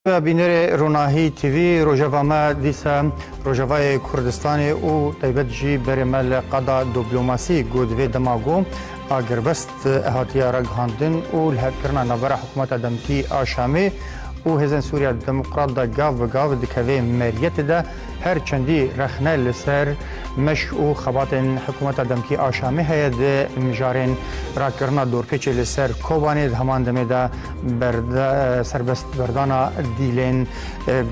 بینر روناهی تیوی روجاوا ما دیسا روجاوای کردستان او تایبت جی برمل قدا دیپلماسی گودوی دماغو آگربست هاتیا رگهاندن او لهکرنا نبر حکومت دمکی آشامی او هزن سوریا دموکرات دا گاو بگاو دکوی مریت دا هر چندی رخنه لسر مش او خباتن حکومت دمکی آشامی هیا ده مجارن راکرنا دورپیچ لسر کوبانی همان دمه دا سربست بردانا دیلین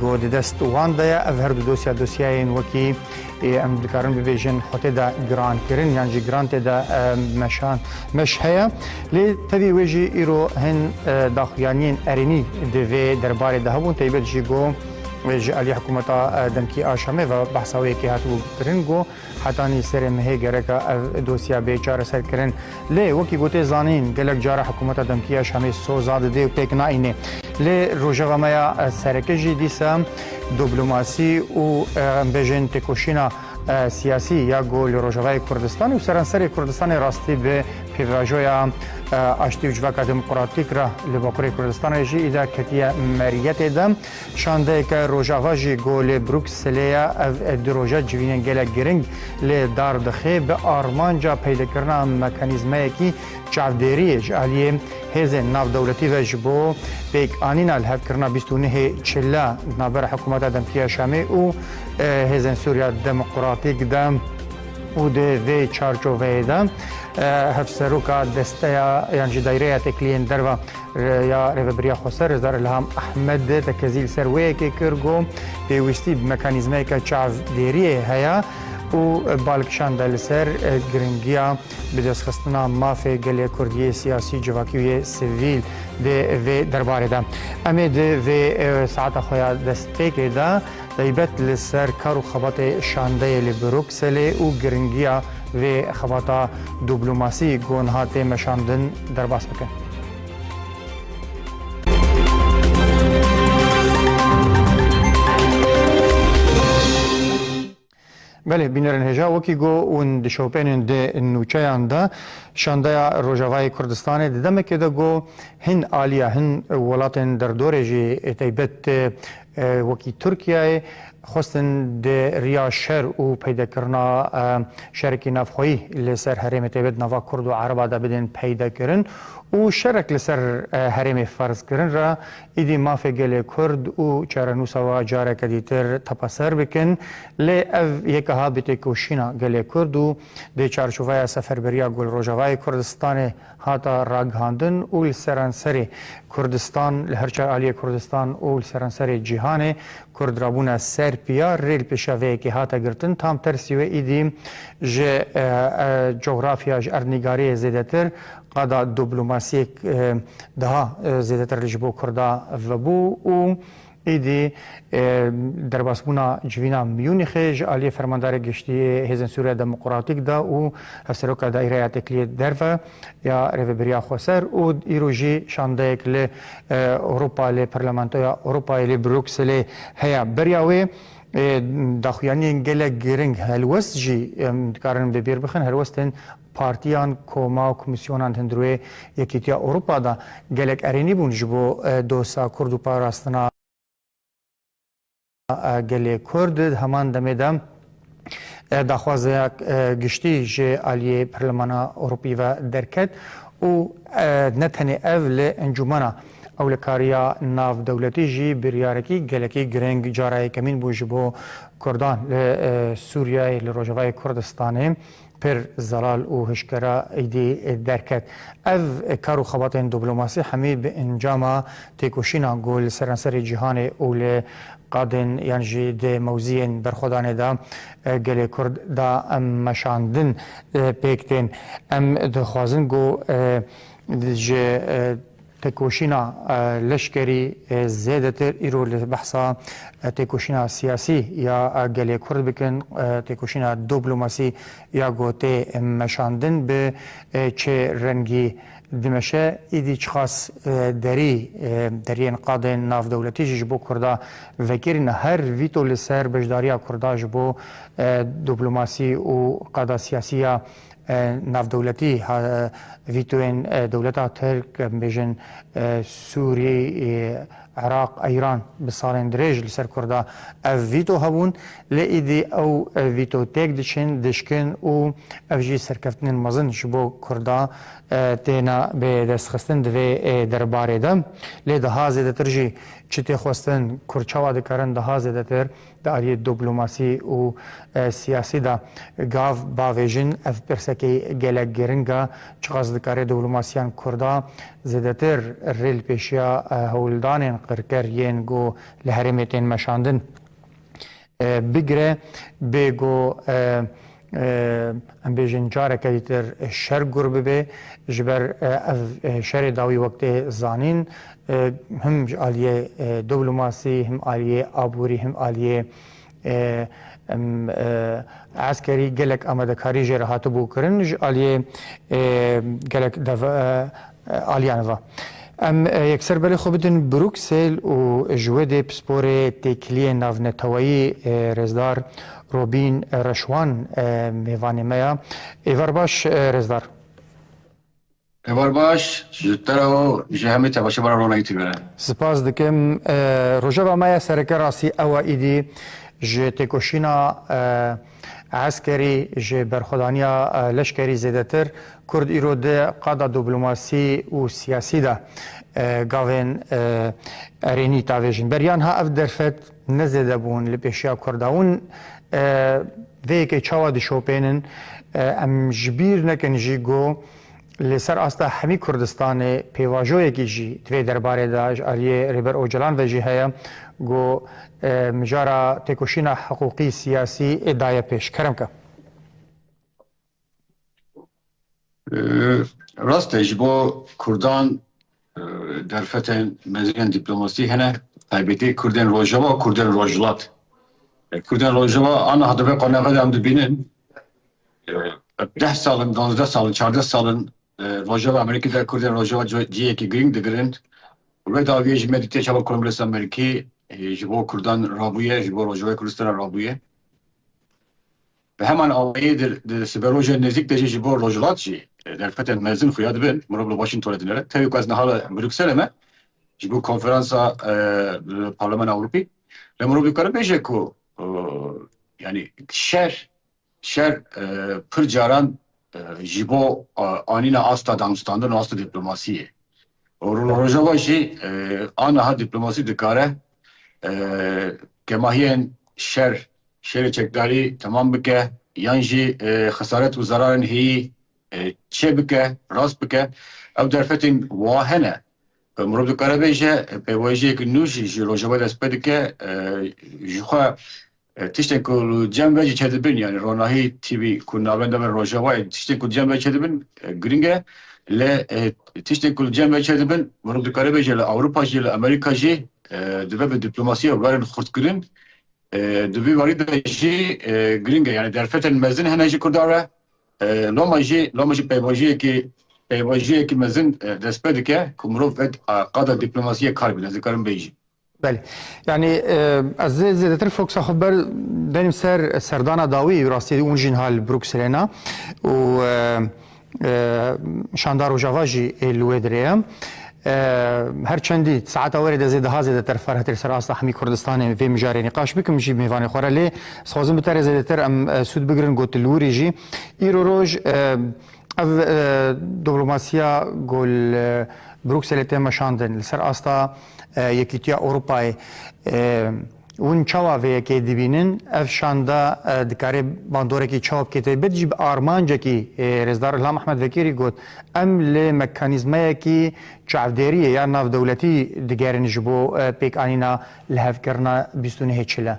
گود دست وان دیا او هر دوسیاین وکی ام دکارن ببیجن خطه دا گران کرن یعنی جی گرانت دا مش هیا لی تاوی ویجی ایرو هن داخویانین ارینی دوی درباره ده هبون تایبت جی گو ویجی علی حکومت دمکی آشامه و بحثاوی که هاتو کرن گو حتانی سر مهی گرکا دوسیا بیچاره سر کرن لی وکی گوته زانین گلک جاره حکومت دمکی آشامه سو زاده ده و پیک ناینه لی روژه مایا سرکجی دیسا دیپلماسی و بیجن تکوشینا سیاسی یا گول روجاوای کردستان و سرانسر کردستان راستی به پیواجویا آشتی و جواک دموکراتیک را لباکوری کردستان جی ایدا کتیه مریت دم شانده که روجاواجی گول بروکسلیا دو روجا جوینن گله گرنگ لی دار دخی به آرمانجا پیدا کرنا مکانیزمه کی چاودیری جالیه هزن ناو دولتی و جبو پیک آنینا الهف کرنا 29 چلا نابر حکومت دمکی شامی و هزن سوریا دموکراتیک دم و ده وی چارچوبه دم هفسروکا دسته یعنی دایره تکلین دروا یا ریوبریا خسر زار الهام احمد تکزیل سروی که کرگو پیوستی مکانیزمه که چاودیری هیا و بالکشان دلسر گرنگیا بدست خستنا مافی گلی کردی سیاسی جواکیوی سیویل ده و درباره ده امی ده و ساعت خویا دست پیک ده دایبت لسر کارو خبات شانده لبروکسلی و گرنگیا و خباتا دیپلماسی گونهات مشاندن در باس بکن. بله بینرن هجا وکی گو اون دشوپین ده نوچهان ده شانده روجاوای کردستان دیدم که ده گو هن آلیا هن ولاتن در دوره جی تایبت وکی ترکیه خواستن ده ریا شر و پیدا کرنا شرکی نفخویی لسر حریم تایبت نوا کرد و عربا ده بدن پیدا کرن و شرک لسر حریم فرض کرن را ایدی مافی گل کرد و چارنوسا و جاره کدیتر تپسر بکن لی او یکها بتکوشینا گل کرد و ده چارچوفای سفر بریا گل روجاوای کردستان هاتا راگهاندن و لسرانسر کردستان لهرچار آلی کردستان و لسرانسر جهان کرد رابونا سر پیار ریل پیشاوی که هاتا گرتن تام ترسیوه ایدی جغرافیا ارنگاری زیدتر قدا دیپلماسی ده زیادتر لجبو کرده و بو و ایدی در باسبونا جوینا میونیخ علی فرماندار گشتی هزن سوریا دموکراتیک دا و هفسروکا دایره تکلی درفا یا ریوبریا خسر و ایروجی شانده کل اروپا لی پرلمانتویا اروپا لی بروکسل هیا بریاوی داخویانی گله گرنگ هلوست جی کارن ببیر بخن هلوستن پارتیان کوما و کمیسیونان هندروی یکیتیا اروپا دا گلک ارینی بون جبو دوسا کرد و پاراستنا گله کرد همان دمه دم داخواز گشتی جه آلی پرلمانا اروپی و درکت و نتنی اول انجمنا اولکاریا ناو دولتی جی بریارکی گلکی گرنگ جارای کمین بو جبو کردان سوریای لروجاوای کردستانه پر زلال و هشکرا ایدی درکت او کارو خباتین دیپلماسی همی به انجام تکوشینا گول سرانسر جهان اول قادن یعنی جی ده موزین برخودانه دا گل کرد دا مشاندن پیکتین ام دخوازن گو جی تکوشینا لشکری زیادتر ایرو بحثا تکوشینا سیاسی یا گلی کرد بکن تکوشینا دیپلماسی یا گوته مشاندن به چه رنگی دمشه ایدی چخاص دری انقاض ناف دولتی جبو کرده وکرین هر ویتو لسر بجداریا کرده جبو دیپلماسی و قادا سیاسیه ناف دولتی ویتوین دولتا ترک بیجن سوری عراق ایران بسالن درێژ لەسەر کووردا ئەv ڤیتۆ هەبوون لێ ئیدی ئەو ڤیتۆ تێک دچین دشکن و ئەv jî serkeftinên mezin ji bo Kurda têne bê destxistin divê derbarê de lê daha zêdetir jî çi tê xwestin Kurçawa dikarin daha zêdetir di aliyê diplomasî û siyasî de gav bavêjin ev pirsekê gelek giring e çiqas dikare diplomasiyan Kurda zêdetir rê li pêşiya hewldanên qirker yên got li herêmê tên meşandin bigire bê got em bêjin careke dîtir şer gur bibe ji ber ev şerê dawî wektê zanîn him ji aliyê diplomasî him aliyê aborî him aliyê eskerî gelek amadekarî jê re hatibû kirin ji aliyê gelek aliyan ve em yekser belê xwe bidin Bruksel û ji wê dê pisporê têkiliyê navnetewayî rêzdar Robîn Reşwan mêvanê me ya êvar baş rêzdar êvar baş ji te re û ji hemî tevaşebara Ronayî TV re spas dikim rojeva me ya sereke rasî ew îdî ji têkoşîna eskerî ji berxwedaniya leşkerî zêdetir Kurd îro de qada diplomasî û siyasî de gavên erênî tavêjin beriyan ha ev derfet nezêde bûn li pêşiya Kurda hûn vêyekê çawa dişopênin em ji bîr nekin jî got li ser asta hemî Kurdistanê pêvajoyekî jî divê derbarê de ji aliyê Rêber Ocalan ve jî heye got mijara têkoşîna hiqûqî siyasî daye pêş kerem ke rast e ji bo Kurdan derfetên mezînên dîplomasî hene taybetî Kurdên Rojava û Kurdên Rojhilat Kurdên Rojava ana hedefê qonaqê de em dibînin 10 salin 12 salin 14 salin Rojava Amerîkî de Kurdên Rojava ciyekî giring digirin wê dawiyê ji me dîtê çava Kongresa Amerîkî ji bo Kurdan rabûye ji bo Rojavayê Kurdistanê rabûye ve hemen awayê di siberojên nêzik de jî ji bo Rojhilat jî derfetên mezin xuya dibin mirov li Washingtonê dinêre tevî ku ez nihala Brükselê me ji bo konferansa Parlamentoya Ewropî li mirov dikare bêje ku yani şer pir caran ji bo anîna asta danûstandin û asta diplomasiyê Rojava jî aniha diplomasî dikare gemahiyên şerê çekdarî temam bike yan jî xesaret û zararên hêyî çê bike rast bike ew derfetên wa hene mirov dikare bêje pêwajiyekî nû jî ji Rojava dest pê dike ji xwe tiştên ku li cem ve jî çedibin yani Ronahî TV ku navenda ve Rojavayê tiştên ku cem ve çedibin giring e lê tiştên ku li cem ve çedibin mirov dikare bêje li Ewropa jî li Amerîka jî dibe bi diplomasiyê warên xurtkirin di vî warî de jî giring e yani derfetên mezin hene ji Kurda re loma jî pêvajiyekî mezin dest pê dike ku mirov ve qada diplomasiyê kar bîne ez dikarim bêjî بله یعنی از زیادتر فوکس خبر داریم سردان داوی راستی اون جین حال بروکسلنا و شاندار و جواجی الودریم هر چندی ساعت وارد از ده هزار در فرهت سر اصل همی کردستان و مجاری نقاش بکم جی میوان خوراله سازم بتر زیادتر ام سود بگرن گوت لوری جی ایرو روز اف دیپلماسیا گل بروکسل تیم شاندن سر اصل یکیتیا اروپای اون چاوا و یکی دبینن افشاندا دکاره باندوره کی چاپ کته بدجی آرمانجا کی رزدار الهام احمد وکیری گفت ام ل مکانیزمه کی چاودریه یا ناو دولتی دیگرن جبو پیک آنینا لحف کرنا بیستونه هچله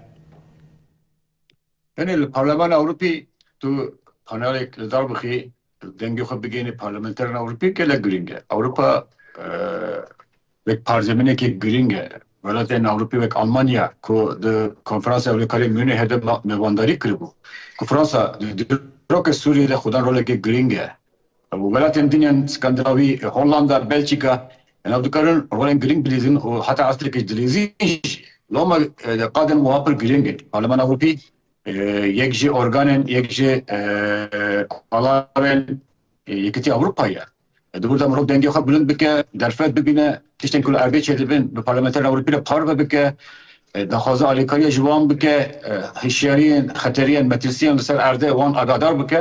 یعنی الپارلمان اوروپی تو پانالیک لدار بخی دنگی خود بگینی پارلمانترن اوروپی که لگرینگه اوروپا یک پارزمینه که گرینگه ولاتین اوروپی و آلمانیا که د کنفرانس اولکاری میونه هده میوانداری کربو که فرانسا دروک سوریه ده خودان روله که گرینگه ولاتین دنیا اسکاندیناوی هولندا بلژیکا انا دکارن رولن گرینگ بلیزن و حتی اصلی که دلیزی لما قادم موافر گرینگه پارلمان اوروپی یک ارگانن یک قالارن یکتی اوروپایه Burada مرو دنگی خود بلند بکه درفت ببینه تشتن کل ارده چه دبن به پارلمانتر اروپی را پار بکه دخوازه آلیکاری جوان بکه هشیارین خطرین مترسیان لسر ارده وان آگادار بکه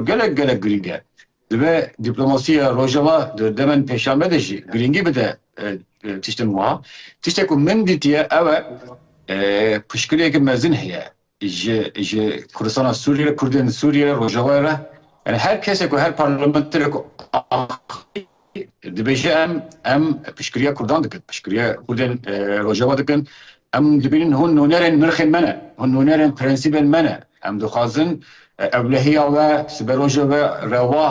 گلک گرینگه دبه دیپلماسی روجاوا دمن پیشنهاد داشی گرینگی بده تشتن وها تشتن که من دیتیه اوه پشکلیه که مزین هیه ج کردستان سوریه کردن سوریه روجاوا را yani herkese ko her parlamenter ko dibêje em piştgiriya Kurdan dikin piştgiriya Kurdan Rojava dikin em dibînin hûn nûnerên nirxên me ne hûn nûnerên prensîbên me ne em dixwazin evlehiya ve siberoja ve rewa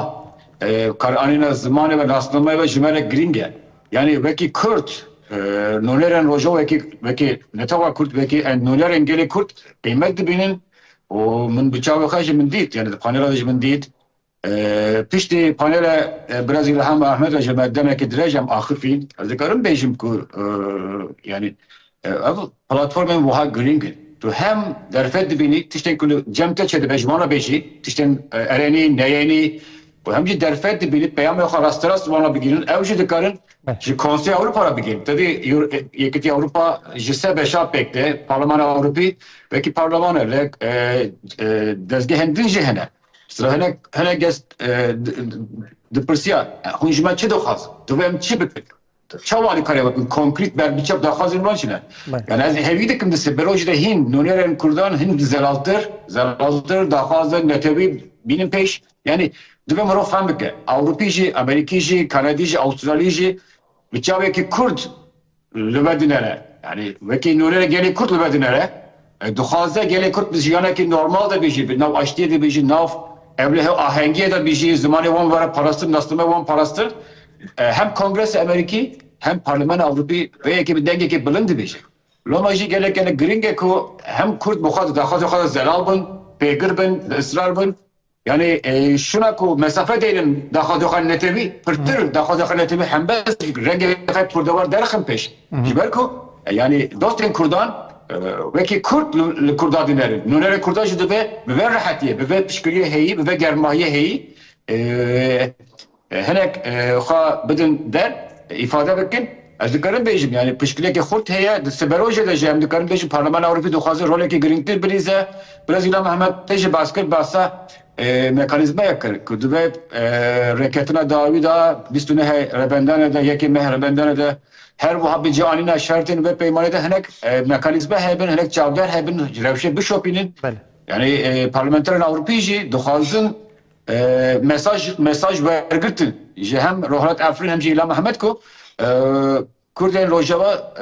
karanîna zimanê ve nasname ve ji me re giring e yani wekî Kurd nûnerên Rojava wekî netewek Kurd wekî nûnerên gelê Kurd qîmet dibînin û min bi çavê xwe jî min dît yani di panêla de jî min dît piştî panela Brezilya hem Ahmet Recep demek direjam axifîn ez dikarim bêjim ku yani ev platformên wiha giring in tu hem derfet dibînî tiştên ku cem te çedibe ji wana bêjî tiştên erenî neyênî û hem jî derfet dibînî peyamê xwe rast wana bigînin ew jî dikarin ji Konsey Avrupa ra bigînin tevî Yekîtî Avrupa ji se beşa pêk de Parlemana Awropî wekî parlemana lek dezgehên din jî hene sıra hene gest dipirsiya hûn ji me çi dixwaz tu em çi bikin çawa alîkarê bikin konkrît berbiçap daxwazên wan çi ne yani ez hevî dikim di siberojî de hîn nûnerên Kurdan hîn zelaltir daxwazin netewî bînin pêş yani divê mirov fehm bike Awropî jî Amerîkî jî Kanadî jî Avustralî jî bi çavekî Kurd li ve dinere yani wekî nûnerê gelê Kurd li ve dinere dixwaze gelê Kurd bi jiyanekî normal de bêjî bi nav aştiyê de bêjî nav evlehe ahengiye de bêjî zimanê wan were parastir naslame wan parastir hem Kongresa Amerîkî hem Parlemana Awropî ve yekî bi dengekî bilind dibêje loma jî gelek giring e ku hem Kurd bi xwe daxwazê xwe zelal bin pêgir bin ısrar bin yani şuna ku mesafe deyin daxwazê xwe netewî pirtir daxwazê xwe netewî hembes rengê xwe purdewar derxin pêş ji ber ku yani dostên Kurdan wekî Kurd li Kurda dinerin nûnerê Kurda jî dibe bi vê rehetiye bi vê piştgiriyê heyî bi vê germahiyê heyî hinek xwe bidin der îfade bikin ez dikarim bêjim yani piştgiriyekê xurt heye di siberojê de jî em dikarim bêjim Parlemana Awropî dixwaze rolekê girîngtir birîze Brezilya Mehmet tê jî bas kir basa mekanîzmayek kir ku dibe reketina dawî da bîstûnê rebendanê de yekê meh rebendanê de her wiha bi cianîna şertên ve peymanê de hinek mekanîzma hebin hinek çavdar hebin rewşê bişopînin yani parlamenterên Awropî jî dixwazin mesaj wergirtin ji hem Rohlet Efrin hem jî İlham Mehmet ku Kurdên Rojava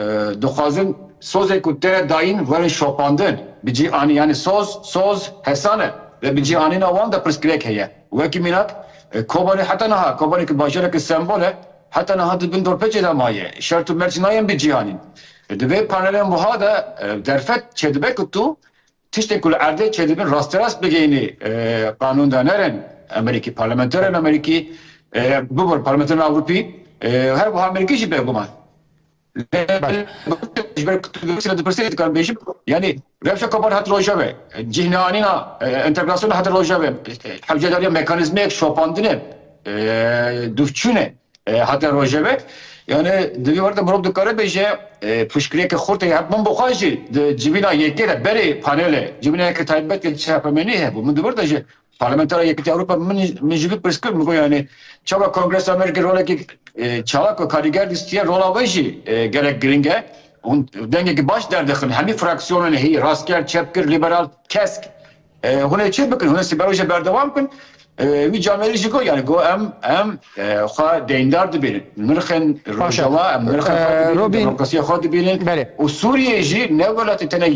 dixwazin sozê ku tere dayîn werin şopandin bi cianî yani soz hesane ve bi cianîna wan da pirsgirêk heye wekî mînak Kobanî heta niha Kobanî ki bajarekî sembol e heta niha dibin dorpêçê de maye şert û merc nayên bi cihanîn divê panelên wiha de derfet çedibe ku tu tiştên ku li erdê çedibin rasterast bigêynî qanûndanerên Amerîkî parlamenterên Amerîkî bibir parlamenterên Awropî her wiha Amerîkî jî bêguman yani revşa kapan hat rojave cihnanîna entegrasyona hat rojave hevcedariya mekanîzmeyek şopandine dufçûne hat rojave yani divî var da mirov dikare bêje piştgiriyekê xurt heye min bi xwe jî di civîna yekê de berê panelê civînayekî taybet çapemenî hebû min divir de jî Parlamentera Yekîtî Avrupa min jî vî pirskir min got yani çawa Kongresa Amerîkî rolekî çalak ve karîger distiye rola ve jî gelek giring e dengekî baş derdixin hemî fraksiyonên heyî rastger çepkir liberal kesk hûn ê çi bikin hûn ê siberojê berdewam bikin wî camerî jî got yani got em xwe deyndar dibînin nirxên Rojava em nirxên demokrasiya xwe dibînin û Sûriyê jî ne welatê tene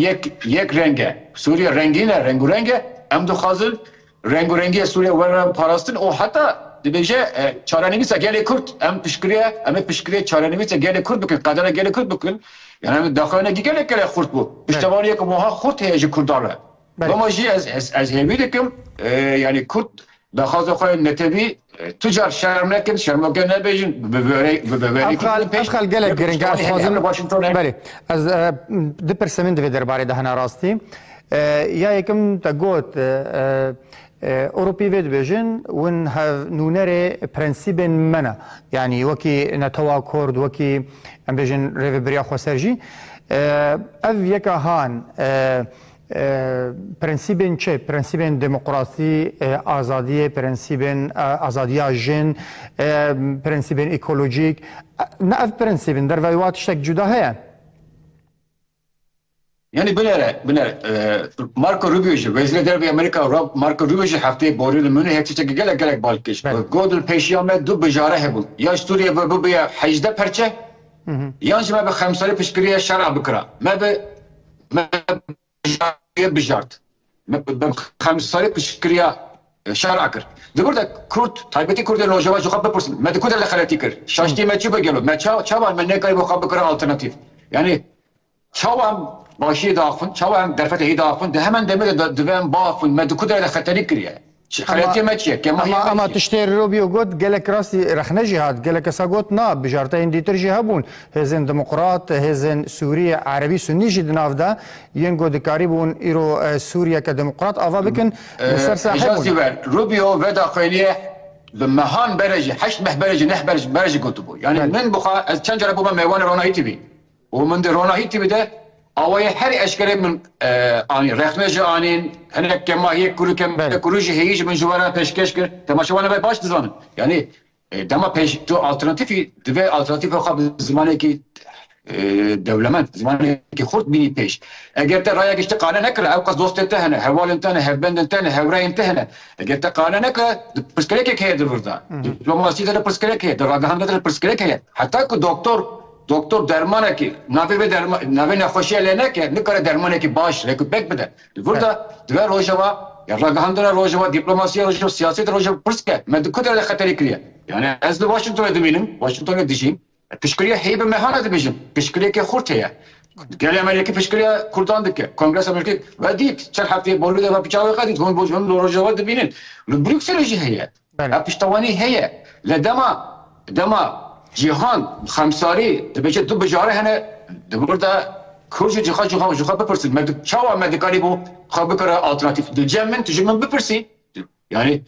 yek reng e Sûriye rengîn e rengûreng e em dixwazin rengûrengiya Sûriye werin parastin û heta dibêje çarenivîsa gelê Kurd em piştgiriye çarenivîsa gelê Kurd bikin qedera gelê Kurd bikin yani em daxwaynekî gelek xurt bû piştevaniyek wiha xurt heye ji Kurdan re ama jî ez hêvî dikim yani Kurd daxwaza xwe netewî tucar şerm nekin şermoke nebêjin Eşxal gelek giring ez xwazim belê ez dipirse min divê derbarê de hene rastî یا یکم تگوت أوروبي فيد بيجن ون هاف نونري برنسيب منا يعني وكي نتوا كورد وكي ام بيجن ريف بريا خوسرجي اف يكا هان برنسيبن چه برنسيبن ديمقراطي آزادية برنسيبن آزادية جن برنسيبن ايكولوجيك ناف برنسيبن در ويوات شتك جدا هيا Yani binere Marco Rubio'cu Vezir Derbi Amerika Marco Rubio'cu haftaya boruyla Münih hepsi gelek balkış. Godul peşiyame du bejare hebul. Ya Suriye ve bu bir hacda perçe. Yansı me be xemsari pişkiriye şer'a bikra. Me be bejart. Me be xemsari pişkiriye şer'a kır. De burada Kürt, Taybeti Kürt'e lojava juqab bepursun. Me de Kürt'e lekhalati kır. Şaşti me çibe gelo. Me çavan me ne kayı bu xab bikra alternatif. Yani çavan başı dağıfın, çavam derfete dağıfın, de hemen demir de düven bağıfın, medikuda ile xeteri kiriye. Xalatiye meçiye, kemahiye meçiye. اما تشتري روبيو قد قالك راسي رخنا جهاد قالك ساقوت نا بجارتين ديتر جهابون هزن ديمقراط هزن سوريا عربي سني جد نافدا ينقو دكاريبون ايرو سوريا كديمقراط افا بكن مسار اجازي ساحبون ver. Rubio ve dakhiliye بمهان برجي حشت مه برجي نه برجي قطبو يعني من بخا تشنجر ابو ميوان رونا هيتبي ومن دي رونا هيتبي ده اوای هر اشکال من آنی رخنه آنین هنر کماهی کلی کروجی هیچ من جوارا پیشکش کرد تماشاوانه به باش دزانم یعنی دما پیش تو آلترناتیفی دوی آلترناتیف خواب زمانی که دولمند زمانی که خورد بینی پیش اگر تا رای گشت قانون نکره او قصد دوست انتهنه حوال انتهنه هبند انتهنه هورای انتهنه اگر تا قانون نکره پرسکره که که درورده دیپلماسی داره پرسکره که در راگهان داره پرسکره که حتی که doktor dermanı ki navi nefeşiye lene ki ne kadar dermanı ki baş rekupek bede. Burada diğer rojava ya ragahandana rojava diplomasiye rojava siyaset rojava pırske medikut ile xateri kiriye. Yani ez de Washington'a deminim Washington'a diyeceğim. Pişkiriye heybe mehana diyeceğim. Pişkiriye ki xurteye. Gel Amerika pişkiriye kurtandık ki Kongres Amerika ve dit çel haftaya bolu da piçağı kadit hon bojun rojava dibinin. Brüksel'e heye. Ya piştavani heye. Le dema Cihan, Xemsari, dibece du bejare hene burada Kürtçe ciha bepirsin. Çava medikali bu xabikara alternatif. Cemin tücümün bepirsi. Yani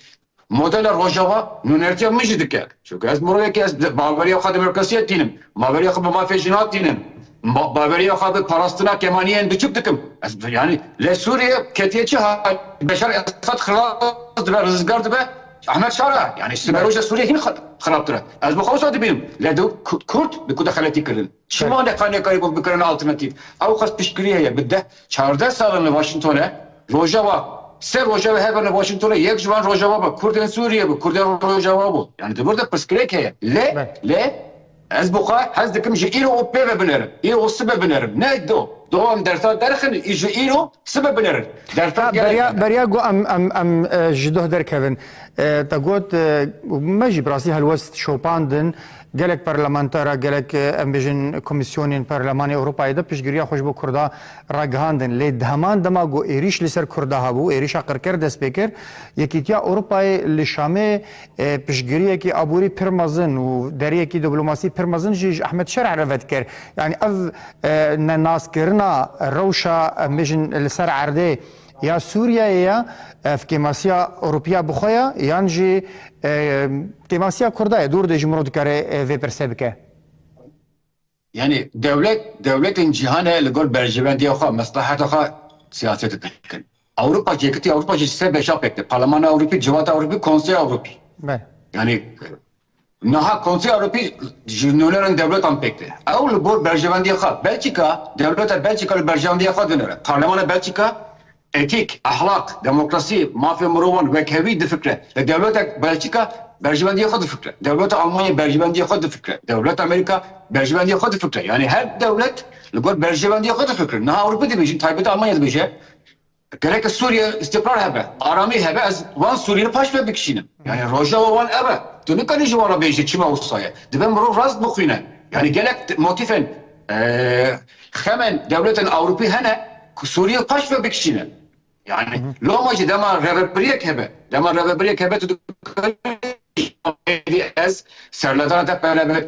model Rojava nünertiye mıcıdık ya. Çünkü ez moraya ki ez Bavariya xadı merkeziyet dinim. Bavariya xadı mafejinat dinim. Bavariya xadı parastina kemaniyen düşük dikim. Yani le Suriye ketiyeci ha beşer esat xıraz dibe rızgar dibe Ahmet Şara yani Sümeroja Suriye hin xarabtıra. Az bu xavsa dibim. Ledo Kürt bikuda xalati kirin. Şima ne kane karibun bikirine alternatif. Av xas pişkiriye ya bidde 14 salını Washington'a Rojava Rojava hebene Washington'a yek jvan Rojava bu. Kürden Suriye bu. Kürden Rojava bu. Yani de burada pişkiriye ke le az bu xa haz dikim ji ilo o peve binerim. Ilo o sebep binerim. Ne do? Doğan dersler derken ijo ilo sebep binerim. Dersler بريا جو ام جدوه در كevin تقول ماجي براسي هالوست شوباندن gelek parlamentara gelek em bejin komisyonin parlamanı Avrupa'yı da pişgiriya hoş bu Kurda raghandın le dhaman dama go eriş li ser Kurda habu eriş akırker despekir yekitiya Avrupa'yı li Şam'e pişgiriya ki aburi pirmazın u deriye ki diplomasi pirmazın ji Ahmet Şer'a revet ker yani ev naskirina rewşa em bejin li ser erde ya Suriye'ye ya kemasya Avrupa bxoya yan ji kemasya Kurdaya dur de jimro dikare ve persebke. Yani devletin cihane ligol berjevendiye xo maslahata xo siyaset etkin. Avrupa ceketi Avrupa ceketi beşa pekti. Parlaman Avrupa, Civata Avrupa, Konsey Avrupa. Yani naha Konsey Avrupa jurnallerin devlet ampekti. Avrupa bor berjevendiye xo. Belçika Belçika berjevendiye xo dönere. Parlaman Belçika etik, ahlak, demokrasi, mafya muruvan ve kevi de fikre. Devlet Belçika berjivendiye xo de fikre. Devlet Almanya berjivendiye xo de fikre. Devlet Amerika berjivendiye xo de fikre. Yani her devlet ligor berjivendiye xo de fikre. Naha Avrupa dibêjin, taybet Almanya dibêje. Gerek Suriye istikrar hebe, arami hebe ez van Suriye'ni paş ve bikişinim. Yani Rojava van ebe. Tu ne kadar jivana bêje çima ustaya. Dibem muru rast buxine. Yani gerek motifen hemen devletin Avrupa hene Suriye paş ve bikişinim. Yani lomacı dema revebriyek hebe. Dema revebriyek hebe tu از سرلدان تا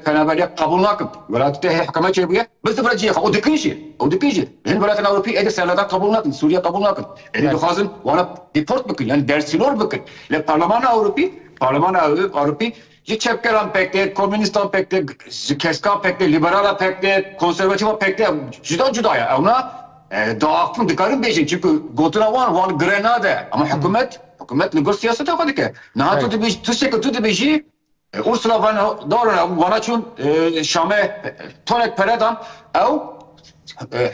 پنابریا قبول نکن ولایت حکومت چه بگه بس برای او دکیشی این ولایت اروپی از سرلدان قبول نکن سوریه قبول نکن این دخوازن وانا دیپورت بکن یعنی درسیلور بکن ل پارلمان اروپی یه چپکران پکته کمونیستان پکته کسکا پکته لیبرال پکته konservatif پکته جدا اونا داخل دکارن بیشین çünkü گوتنوان وان گرناده اما حکومت نگور سیاست خودی که نه تو بیشی اورسولا وان دارن وانا چون شامه تونک پردان او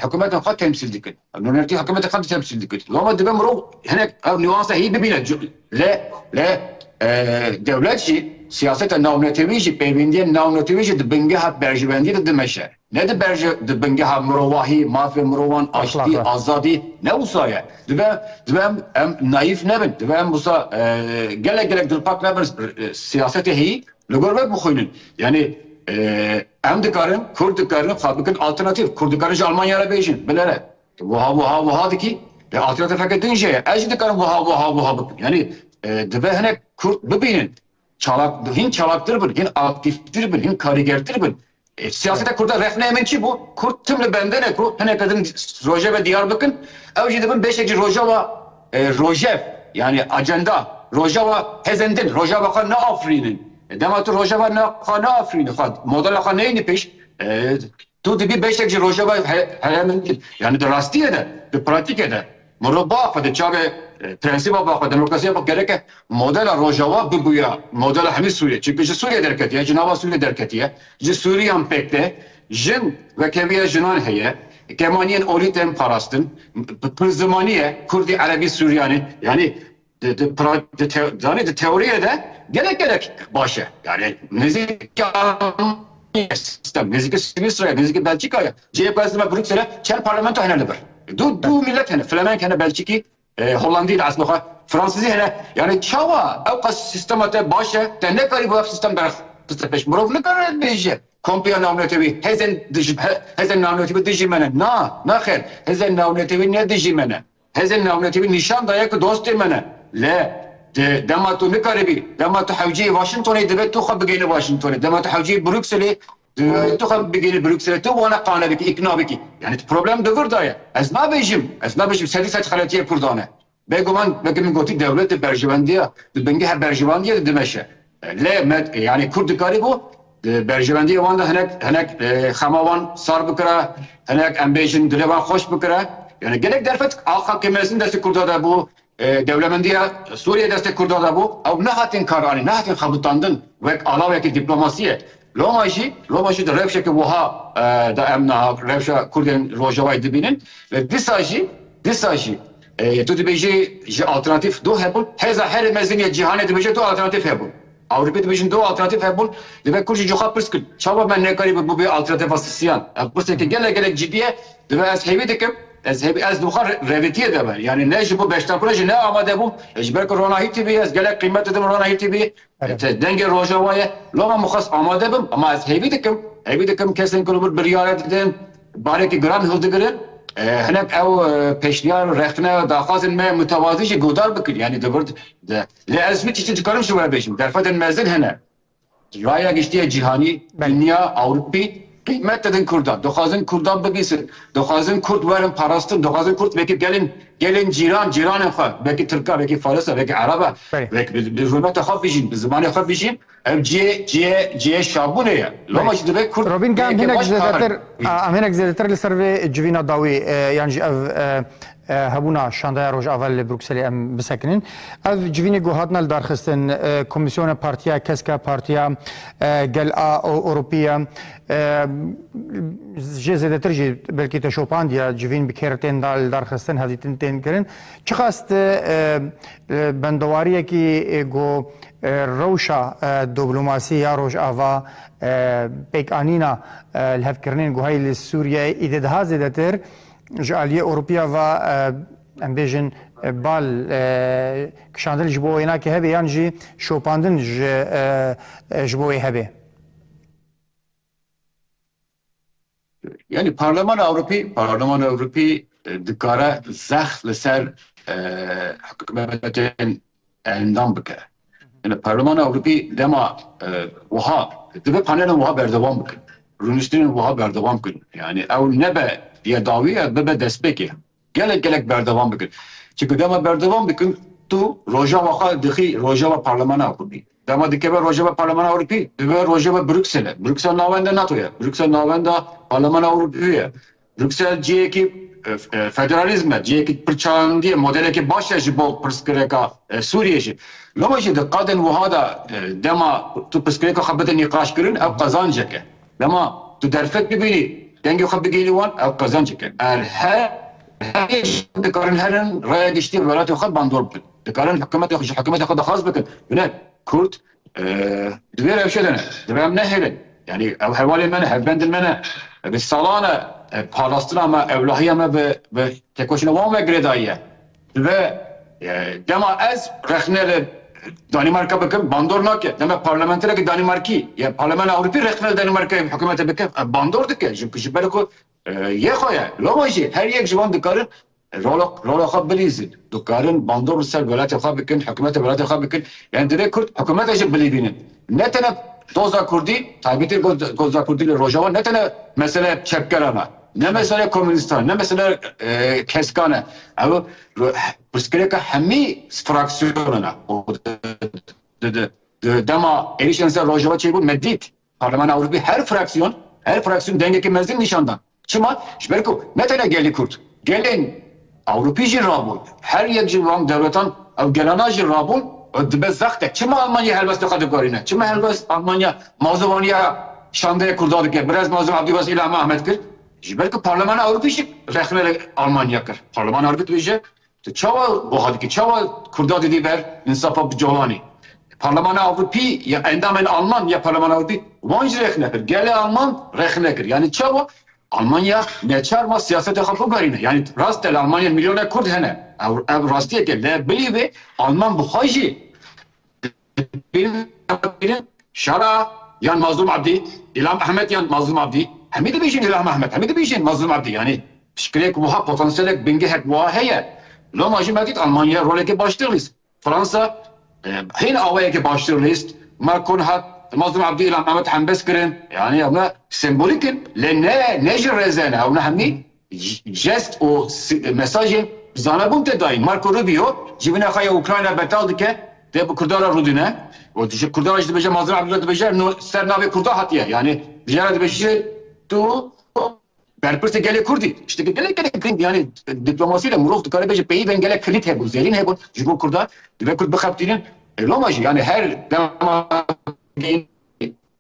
حکومت خود تمثیل دکن نونرتی حکومت خود تمثیل دکن لما دبم رو هناك او نوانسه هی ببینه لا devletçi siyasete navnetevîjî peyvîndiyên navnetevîjî di bingeha berjivendiyê de dimeşe. Ne di bingeha mirovahî, mafê mirovan, aştî, azadî ne wisa ye. Dibe em naîf nebin. Dibe em wisa gelek dilpak nebin siyasetê hî li gor ve bixwînin. Yani em dikarin, Kurd dikarin, xwe bikin alternatif. Kurd dikarin ji Almanyaya re bêjin. Bilere. Wiha dikî alternatifeke din jê ye. Ez jî dikarin wiha bikin. Yani dibe hinek Kurd bibînin. Hin çalaktır bir, hin aktiftir bir, hin karigertir bir. Siyasete Kurd'a refne emin ki bu. Kurt tümlü bende ne ku? Hene kadın Rojava ve Diyarbakır. Evci dibin beşekci Rojava, Rojev yani ajanda. Rojava hezendin. Rojava kan ne Afrin'in. Dematı Rojava ne Afrin'in. Model kan neyini peş? Tu dibi beşekci Rojava hemen yani de rastiye de pratik de. Murabba de çare prensiba bak demokrasiye bak gerek model Rojava buya model hemi Suriye çünkü Suriye derketiye Cenava Suriye derketiye Suriye'm pekte jin ve keviye jinan heye kemaniyen olitem parastın pırzımaniye Kurdi Arabi Suriyani yani de teoriye de gerek başa yani nezik sistem nezik Sivrisra'ya nezik Belçika'ya CHP'sine Brüksel'e çel parlamento heneli bir du millet hene Flemenk hene Belçiki Hollandiyel aslında Fransızı hene yani çava evkas sistemate başa te ne kari bu sistem der peş murov ne kar beje kompiya navnetevi hezen navnetevi dijimene na khair hezen navnetevi ne dijimene hezen navnetevi nişan dayak dost demene le dematu ne karibi dematu havci Washington'e debet tu khab gene Washington'e dematu havci Brüksel'e tu khab gene Brüksel'e tu wana qana biki ikna biki yani problem de burada ya ez na bejim sedisat khalatiye Kurdane Beguman bekimin gotik devlet berjivendiye binge her berjivendiye de demeşe le yani Kurdikari bu berjivendiye vanda henek xamavan sar bikra henek embejin dilevan hoş bikra yani gerek derfet halka kemesin desti Kurdada bu devlemendiye Suriye desti Kurdada bu av nahatin karani nahatin xabutandın ve alaveki diplomasiye Lomaji de revşeki vuha da emna revşa Kurdin Rojava dibinin ve disaji tu dibêjî ji alternatif do hebûn heza her mezinê cîhanê dibêje do alternatif hebûn Avrupê dibêjin do alternatif hebûn dibe kur jî xwe pirs kir çawa me nekarî bu bê alternativa sisiyan pirseke gelek ciddiye dibe ez hêvî dikim ez dixwar revêtiye de be yani ne ji bo beştapûra jî ne amade bûm ji ber ku Ronahî TV ez gelek qîmet didim Ronahî TV dengê Rojavayê loma mixwas amade bim ama ez hêvî dikim kesên ku bir biryare didin barekî giran hildigirin هناك او peşniyar rextine daxazin me mutevazî godar bikir yani devir de le ezmi çeşit çıkarım şu beşim derfeden mezin hene raya geçtiye cihani dünya Avrupi kıymet dedin Kurdan doxazın Kurdan bigisin doxazın Kurd verin parastın doxazın Kurd belki gelin ciranın xwe belki Türk'a belki Fars'a belki Araba belki bir hürmete xafijin bir zamanı xafijin ev ciye şabune ya lama işte be Kurd Robin kan hinek zêdetir li ser vê civîna dawî yan jî ev hebûna şandaya Rojava li Brukselê em bisekinin ev civînê guhatina li darxistin Komisyona Partiya Keska Partiya Gel a Ewropiya jê zêdetir jî belkî te şopandiya civîn bi kêrtên da li darxistin hevdîtin tên kirin çi xast bendewariyekî got rewşa diplomasî ya Rojava pêkanîna li hevkirinên guhayê li Sûriyeyê îdê daha zêdetir ji aliyê Ewropiya ve em bêjin bal kişandin ji bo wênakê hebe yan jî şopandin ji bo wê hebe yani Parlaman Avrupi dikare zex li ser hikûmetên endam bike Yani Parlament Avrupi dema vaha ve panelin vaha berdevam bıkın. Runistin'in vaha berdevam bıkın. Yani ev nebe diye daviye bebe despeki. Gelek berdevam bıkın. Çünkü dema berdevam bıkın tu roja vaha dihi roja ve Parlament Avrupi. Dema dikebe roja ve Parlament Avrupi ve roja ve Brüksel'e. Brüksel navende NATO'ya. Brüksel navende Parlament Avrupi'ye. Brüksel ciyeki federalizme, ciyeki pırçağın diye modeleki başlayıcı bol pırskreka Suriye'ci. Lomacı da kadın vuhada dema tu pırskreka xabete nikaş kırın ev kazancak. Dema tu derfet bibini denge xabbe geliwan ev kazancak. Her dikarın herin raya geçtiği velat yok bandor bıkın. Dikarın hükümet yok da khaz bıkın. Yine Kürt diğer ev şeyden diğer ne helin. Yani ev hevali mene, hevbendilmene ve salana parastıra ama evlahiye me ve tekoşuna var mı gredaiye ve dema ez rekhnele Danimarka bakın bandor ki demek parlamentere ki Danimarki ya parlament Avrupa rekhnele Danimarka hükümete bakın bandor ki çünkü belki ye koya lomaji her yek jivan dikarın rola khabilizin dikarın bandor sel velat bakın hükümete velat bakın yani direkt Kürt hükümete je bilibinin ne tane Doza Kurdi, tabitir Doza Kurdi ile Rojava ne tane mesele çepkerana, ne mesele komünistan, ne mesele keskane. Ama pıskreka hemi fraksiyonuna, dema erişense Rojava çeyi bu meddit. Parlament Avrupa her fraksiyon dengeki mezin nişandan. Çıma, şberku ne tane geldi Kurt? Gelin Avrupa jirabun, her yer jirabun devletan, gelana jirabun, dibe zaxte. Çima Almanya helbest kadı görüne. Çima helbest Almanya Mazovanya şandaya kurdadı ki biraz Mazov Abdivas İlham Ahmet kır. Belki Parlament Avrupa'yı rekhnele Almanya kır. Parlament Avrupa diyecek. Çava bu hadi ki çava kurdadı diber insafa bjolani. Parlament Avrupa'yı ya endamen Alman ya Parlament Avrupa vanj rekhne kır. Gele Alman rekhne kır. Yani çava Almanya ne çarma siyasete kapı görüne. Yani rastel Almanya milyona Kurd hene. Ev rastiye ki le bilive Alman bu hacı benim şara yan Mazlum Abdi, İlham Ahmet yan Mazlum Abdi. Hamide bişin İlham Ahmet, hamide bişin Mazlum Abdi. Yani şkrek vuha potansiyelek binge hek vuha heye. Lomacı medit Almanya roleke başlığıyız. Fransa hin avaya ki başlığıyız. Markon hat Mazlum Abdi İlham Ahmet hambes kırın. Yani ama sembolikin le ne jirezene. Ona hamdi jest o mesajın zana bun tedayin. Marco Rubio cibine kaya Ukrayna betaldı ki de bu Kurdara Rudine o düşe Kurdara işte beje Mazlum Abdullah beje no sernavi Kurda hatiye yani diğer beje tu berpırse gele Kurdi işte gele yani diplomasiyle muruf dikare beje peyi ben gele kilit he bu zelin he bu jibo Kurda ve Kurd bakaptinin lomajı yani her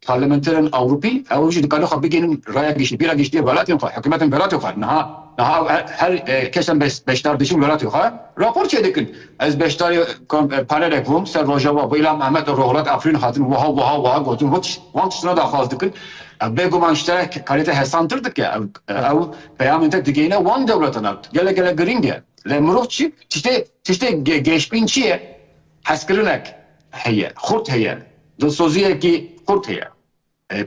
parlamenterin Avrupi avucu dikare habigenin raya geçti bira geçti velat yok hükümetin velat yok naha her kesen beşler dışın velat yok rapor çedekin ez beşler panel ekvum ser Rojava bu İlham Ahmet Rohlat Afrin hatın vaha gotun vant şuna da fazdıkın beguman işte kalite hesantırdık ya ev peyamente digene one devletin alt gele gringe le murukçi işte geçbinçiye haskırınak heye kurt heye dosoziye ki kurt heye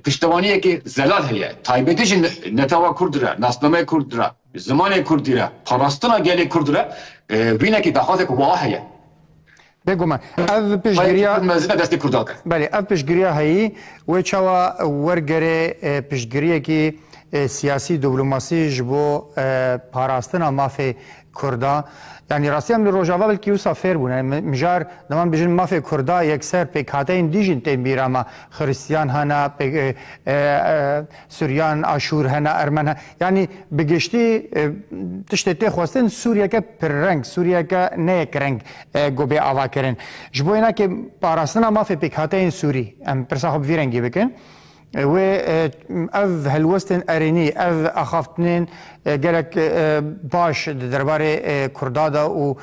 piştavaniye ki zelal heye taybeti netava kurdura nasname kurdura zamane kurdura parastına gele kurdura bine ki daha zek vaha heye بگوما اف پشگیریا mezine destek kurdak بله اف پشگیریا هایی و چوا ورگره پشگیریه کی سیاسی دیپلماسی جبو پاراستنا مافی کردا یعنی راستی هم روجاوا بلکی و سافر بونه مجار دمان بجن مافی کردا یکسر پیکاتین دیجن تیم بیراما خریستیان هنا سوریان آشور هنا ارمن یعنی بگشتی تشتی خواستن سوریه که پر رنگ سوریه که نه یک رنگ گوبه آوا کرن جبو اینا که پاراستنا مافی پیکاتین سوری ام پرسا خب ویرنگی بکن و اف هلوستن ارینی اف اخافتنین گرک باش درباره کردادا و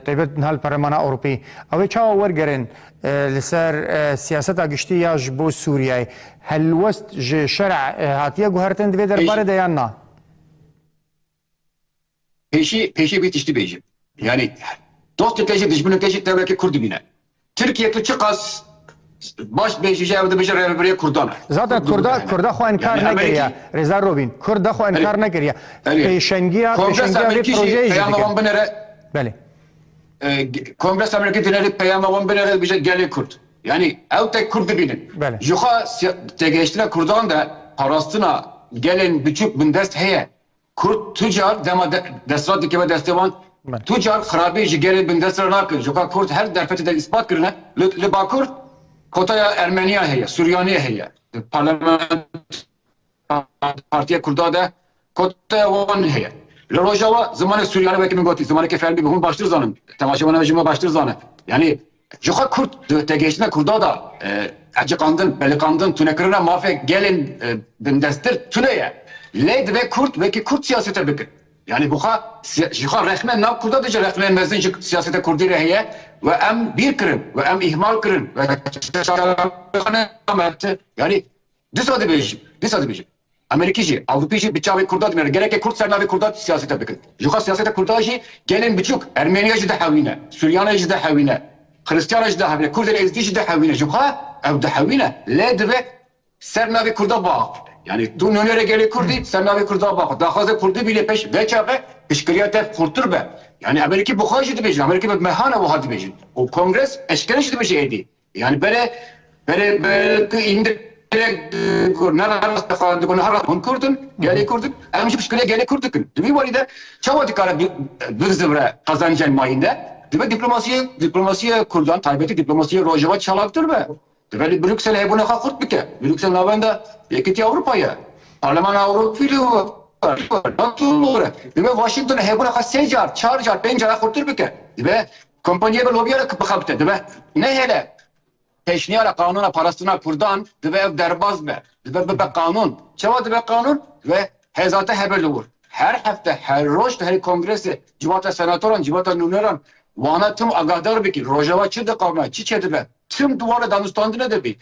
طیبت نهال پرلمان اروپی اوی چا ورگرن لسر سیاست اگشتی یا جبو سوریه هلوست شرع هاتیه گوهرتن دوی درباره دیان نا peşi bitişti beyciğim. Yani dost teşhit düşmanın teşhit devleti Kurdu bine. Türkiye'de çıkas baş beşici evde beşer evre Kurdan. Zaten Kurda xo inkar nekiriya. Reza Robin. Kurda xo inkar nekiriya. Peşengiya bir proje Peyamam binere. Bale. Kongres Amerika dinleri peyamavun bineri bir şey gelin Kurd. Yani ev tek Kurd'u bilin. Bəli. Juha tegeçtiler Kurdan da parastina gelin büçük bindest heye. Kurd tüccar dema desrat dikeme destevan Bəli. tüccar xarabi gelin bindest rakı. Juha Kurd her derfeti de ispat kırına. Libakur kotaya Ermeniya heye, Süryaniye heye. Parlament Partiye Kurda da kotaya on heye. Rojava zamanı Süryani ve kimin goti zamanı keferli bir hun baştır zanın. Temaşavan evcime baştır zanı. Yani Juha Kurt tegeçine Kurda da acıkandın, belikandın, tünekirine mafya gelin bindestir tüneye. Leyd ve Kurt ve ki Kurt siyasete bakın. Yani buha Juha rehmen nav Kurda da rehmen mezin siyasete Kurdi rehiye ve em bir kırın ve em ihmal kırın ve yani dis adı bejim. Amerikacı, Avrupacı bir çavi Kurda dinler. Gerek Kurt sernavi Kurda siyasete bakın. Juha siyasete Kurdajı gelin birçok Ermeniyacı da havine, Süryanacı da havine, Hristiyanacı da havine, Kurdel ezdici de havine. Juha ev de havine. Led ve sernavi Kurda bağ. Yani tu nönere geli Kurdi, sernavi Kurda bağ. Daha fazla Kurdi bile peş ve çabe pişkiriyete kurtur be. Yani Amerika bu hacı bejin. Amerika bir mehana bu hacı bejin. O kongres eşkeniş bir şeydi. Yani böyle indir Kurdun geli Kurdun emşi pişkile geli Kurdun dibi var ide çava dikara bir zıvra kazancın mayında dibi diplomasiye Kurdan taybeti diplomasiye Rojava çalaktır be dibi Brüksel hebune Kurt bike Brüksel navenda yakiti Avrupa'ya Parlaman Avrupa'yı nasıl olur dibi Washington hebune secar çarcar pencara Kurtur bike dibi kompanyaya lobiya bakapte dibi ne hele Peşniyara kanuna parasına Kurdan ve derbaz be. Ve kanun. Çeva ve kanun ve hezate haberli olur. Her hafta, her roş, her kongresi, civata senatoran, civata nuneran, vana tüm agahdar beki, rojava çı da kavma, çi çedi be. Tüm duvara danıştandına da bir.